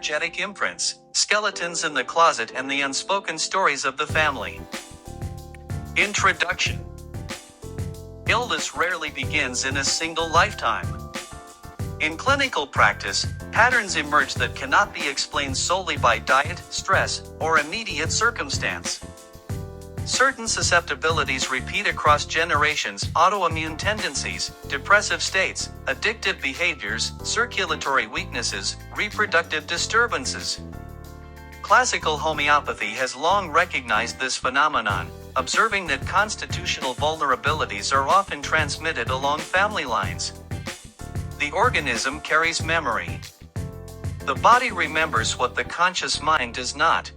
energetic imprints, skeletons in the closet, and the unspoken stories of the family. Introduction. Illness rarely begins in a single lifetime. In clinical practice, patterns emerge that cannot be explained solely by diet, stress, or immediate circumstance. Certain susceptibilities repeat across generations: autoimmune tendencies, depressive states, addictive behaviors, circulatory weaknesses, reproductive disturbances. Classical homeopathy has long recognized this phenomenon, observing that constitutional vulnerabilities are often transmitted along family lines. The organism carries memory. The body remembers what the conscious mind does not.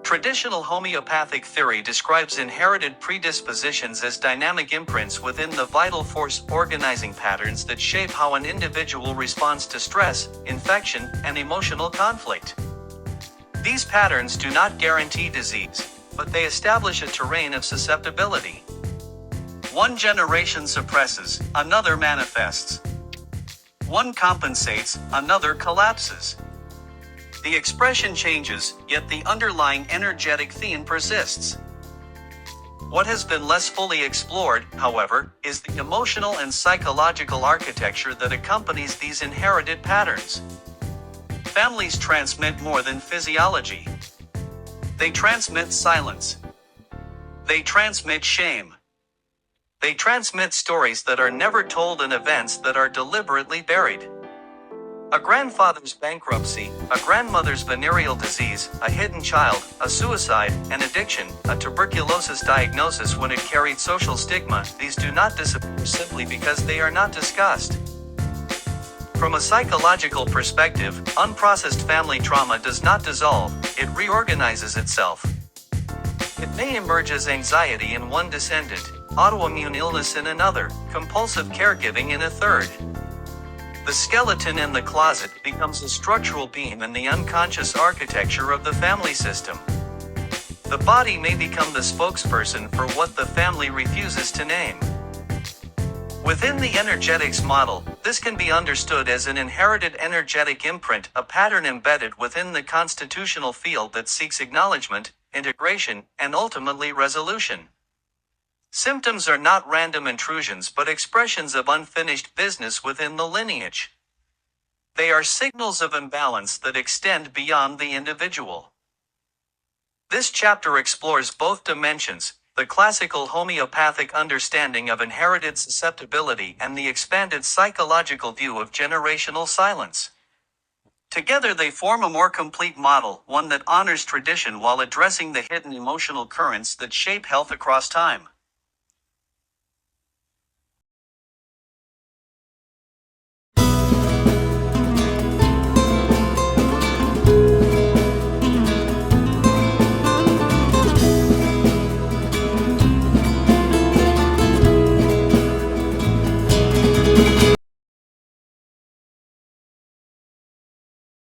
Traditional homeopathic theory describes inherited predispositions as dynamic imprints within the vital force organizing patterns that shape how an individual responds to stress, infection, and emotional conflict. These patterns do not guarantee disease, but they establish a terrain of susceptibility. One generation suppresses, another manifests. One compensates, another collapses. The expression changes, yet the underlying energetic theme persists. What has been less fully explored, however, is the emotional and psychological architecture that accompanies these inherited patterns. Families transmit more than physiology. They transmit silence. They transmit shame. They transmit stories that are never told and events that are deliberately buried. A grandfather's bankruptcy, a grandmother's venereal disease, a hidden child, a suicide, an addiction, a tuberculosis diagnosis when it carried social stigma, these do not disappear simply because they are not discussed. From a psychological perspective, unprocessed family trauma does not dissolve, it reorganizes itself. It may emerge as anxiety in one descendant, autoimmune illness in another, compulsive caregiving in a third. The skeleton in the closet becomes a structural beam in the unconscious architecture of the family system. The body may become the spokesperson for what the family refuses to name. Within the energetics model, this can be understood as an inherited energetic imprint, a pattern embedded within the constitutional field that seeks acknowledgement, integration, and ultimately resolution. Symptoms are not random intrusions but expressions of unfinished business within the lineage. They are signals of imbalance that extend beyond the individual. This chapter explores both dimensions: the classical homeopathic understanding of inherited susceptibility and the expanded psychological view of generational silence. Together they form a more complete model, one that honors tradition while addressing the hidden emotional currents that shape health across time.